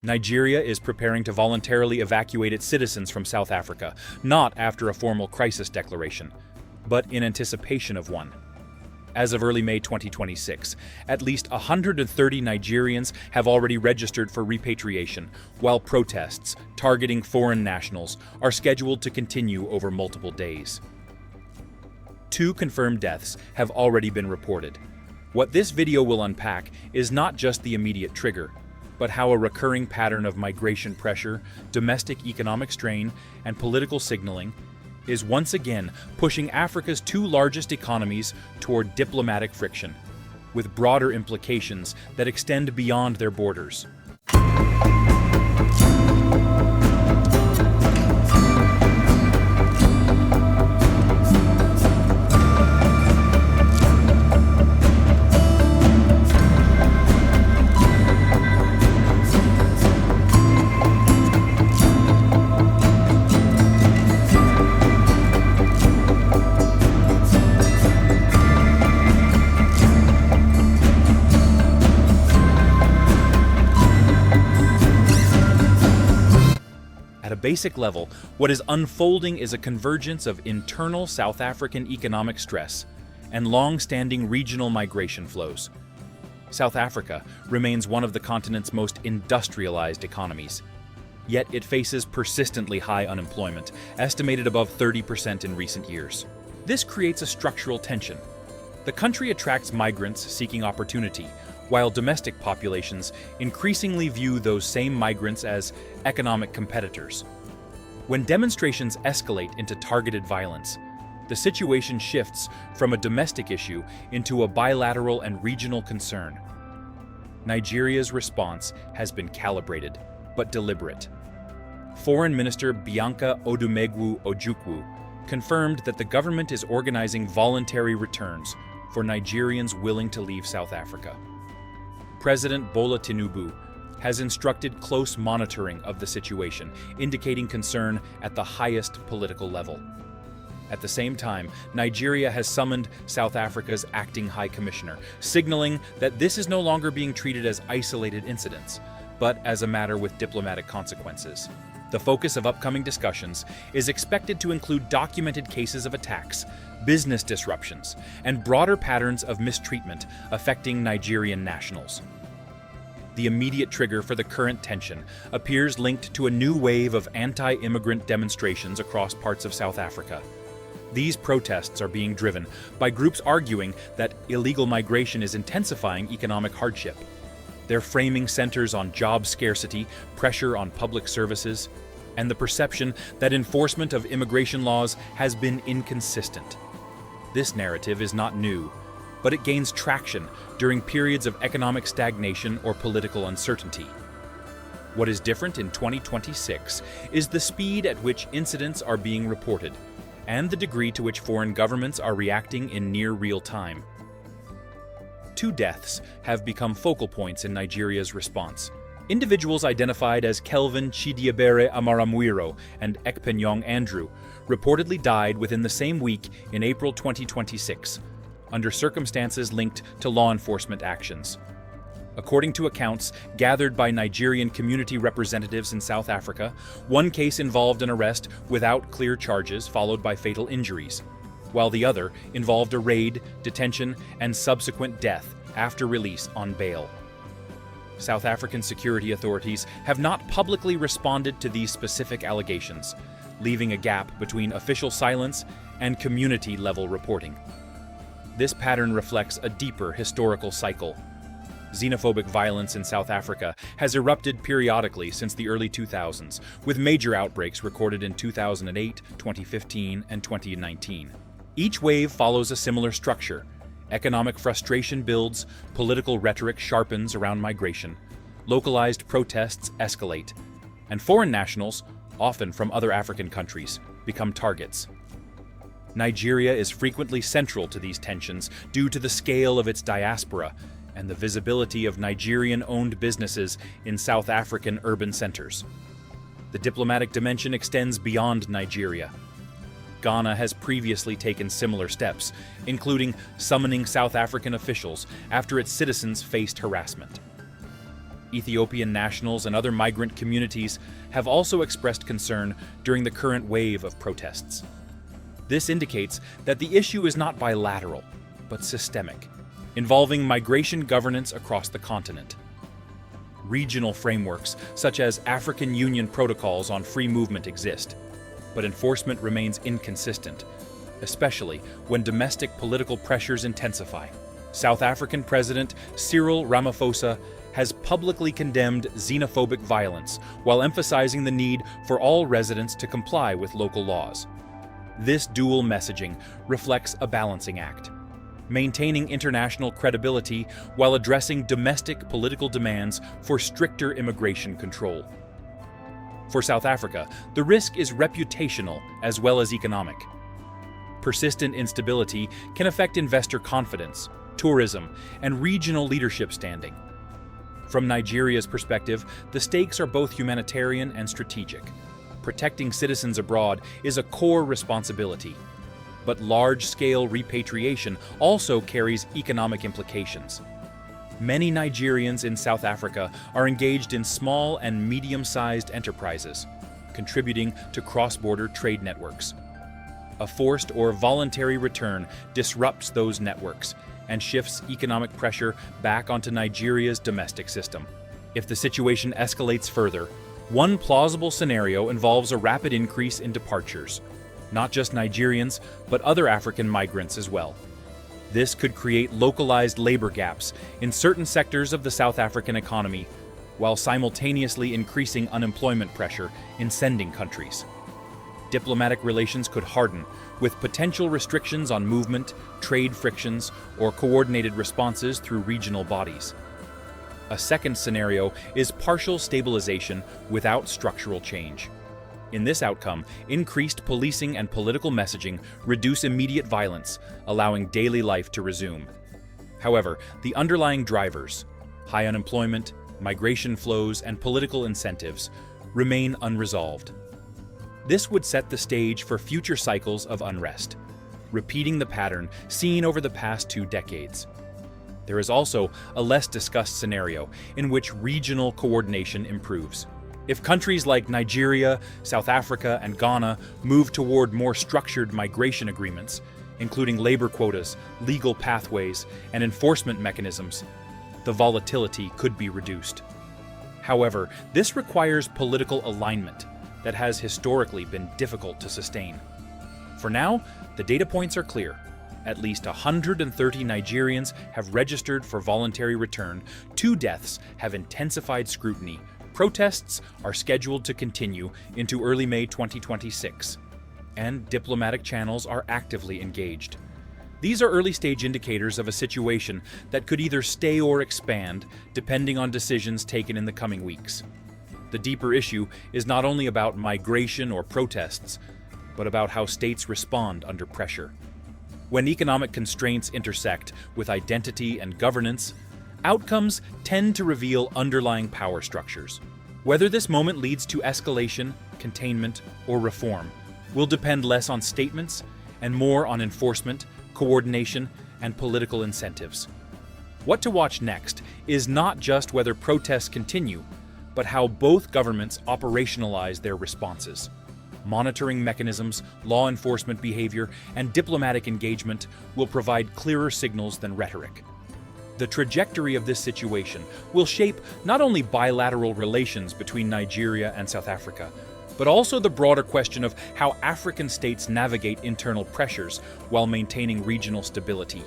Nigeria is preparing to voluntarily evacuate its citizens from South Africa, not after a formal crisis declaration, but in anticipation of one. As of early May 2026, at least 130 Nigerians have already registered for repatriation, while protests targeting foreign nationals are scheduled to continue over multiple days. 2 confirmed deaths have already been reported. What this video will unpack is not just the immediate trigger, but how a recurring pattern of migration pressure, domestic economic strain, and political signaling is once again pushing Africa's 2 largest economies toward diplomatic friction, with broader implications that extend beyond their borders. At a basic level, what is unfolding is a convergence of internal South African economic stress and long-standing regional migration flows. South Africa remains one of the continent's most industrialized economies, yet it faces persistently high unemployment, estimated above 30% in recent years. This creates a structural tension. The country attracts migrants seeking opportunity, while domestic populations increasingly view those same migrants as economic competitors. When demonstrations escalate into targeted violence, the situation shifts from a domestic issue into a bilateral and regional concern. Nigeria's response has been calibrated, but deliberate. Foreign Minister Bianca Odumegwu-Ojukwu confirmed that the government is organizing voluntary returns for Nigerians willing to leave South Africa. President Bola Tinubu has instructed close monitoring of the situation, indicating concern at the highest political level. At the same time, Nigeria has summoned South Africa's acting High Commissioner, signaling that this is no longer being treated as isolated incidents, but as a matter with diplomatic consequences. The focus of upcoming discussions is expected to include documented cases of attacks, business disruptions, and broader patterns of mistreatment affecting Nigerian nationals. The immediate trigger for the current tension appears linked to a new wave of anti-immigrant demonstrations across parts of South Africa. These protests are being driven by groups arguing that illegal migration is intensifying economic hardship. Their framing centers on job scarcity, pressure on public services, and the perception that enforcement of immigration laws has been inconsistent. This narrative is not new, but it gains traction during periods of economic stagnation or political uncertainty. What is different in 2026 is the speed at which incidents are being reported, and the degree to which foreign governments are reacting in near real time. 2 deaths have become focal points in Nigeria's response. Individuals identified as Kelvin Chidiebere Amamiro and Ekpenyong Andrew reportedly died within the same week in April 2026, under circumstances linked to law enforcement actions. According to accounts gathered by Nigerian community representatives in South Africa, one case involved an arrest without clear charges followed by fatal injuries, while the other involved a raid, detention, and subsequent death after release on bail. South African security authorities have not publicly responded to these specific allegations, leaving a gap between official silence and community-level reporting. This pattern reflects a deeper historical cycle. Xenophobic violence in South Africa has erupted periodically since the early 2000s, with major outbreaks recorded in 2008, 2015, and 2019. Each wave follows a similar structure. Economic frustration builds, political rhetoric sharpens around migration, localized protests escalate, and foreign nationals, often from other African countries, become targets. Nigeria is frequently central to these tensions due to the scale of its diaspora and the visibility of Nigerian-owned businesses in South African urban centers. The diplomatic dimension extends beyond Nigeria. Ghana has previously taken similar steps, including summoning South African officials after its citizens faced harassment. Ethiopian nationals and other migrant communities have also expressed concern during the current wave of protests. This indicates that the issue is not bilateral, but systemic, involving migration governance across the continent. Regional frameworks, such as African Union protocols on free movement, exist, but enforcement remains inconsistent, especially when domestic political pressures intensify. South African President Cyril Ramaphosa has publicly condemned xenophobic violence while emphasizing the need for all residents to comply with local laws. This dual messaging reflects a balancing act, maintaining international credibility while addressing domestic political demands for stricter immigration control. For South Africa, the risk is reputational as well as economic. Persistent instability can affect investor confidence, tourism, and regional leadership standing. From Nigeria's perspective, the stakes are both humanitarian and strategic. Protecting citizens abroad is a core responsibility, but large-scale repatriation also carries economic implications. Many Nigerians in South Africa are engaged in small and medium-sized enterprises, contributing to cross-border trade networks. A forced or voluntary return disrupts those networks and shifts economic pressure back onto Nigeria's domestic system. If the situation escalates further, one plausible scenario involves a rapid increase in departures, not just Nigerians, but other African migrants as well. This could create localized labor gaps in certain sectors of the South African economy, while simultaneously increasing unemployment pressure in sending countries. Diplomatic relations could harden, with potential restrictions on movement, trade frictions, or coordinated responses through regional bodies. A second scenario is partial stabilization without structural change. In this outcome, increased policing and political messaging reduce immediate violence, allowing daily life to resume. However, the underlying drivers, high unemployment, migration flows, and political incentives, remain unresolved. This would set the stage for future cycles of unrest, repeating the pattern seen over the past 2 decades. There is also a less discussed scenario in which regional coordination improves. If countries like Nigeria, South Africa, and Ghana move toward more structured migration agreements, including labor quotas, legal pathways, and enforcement mechanisms, the volatility could be reduced. However, this requires political alignment that has historically been difficult to sustain. For now, the data points are clear. At least 130 Nigerians have registered for voluntary return, 2 deaths have intensified scrutiny, protests are scheduled to continue into early May 2026, and diplomatic channels are actively engaged. These are early-stage indicators of a situation that could either stay or expand, depending on decisions taken in the coming weeks. The deeper issue is not only about migration or protests, but about how states respond under pressure. When economic constraints intersect with identity and governance, outcomes tend to reveal underlying power structures. Whether this moment leads to escalation, containment, or reform will depend less on statements and more on enforcement, coordination, and political incentives. What to watch next is not just whether protests continue, but how both governments operationalize their responses. Monitoring mechanisms, law enforcement behavior, and diplomatic engagement will provide clearer signals than rhetoric. The trajectory of this situation will shape not only bilateral relations between Nigeria and South Africa, but also the broader question of how African states navigate internal pressures while maintaining regional stability.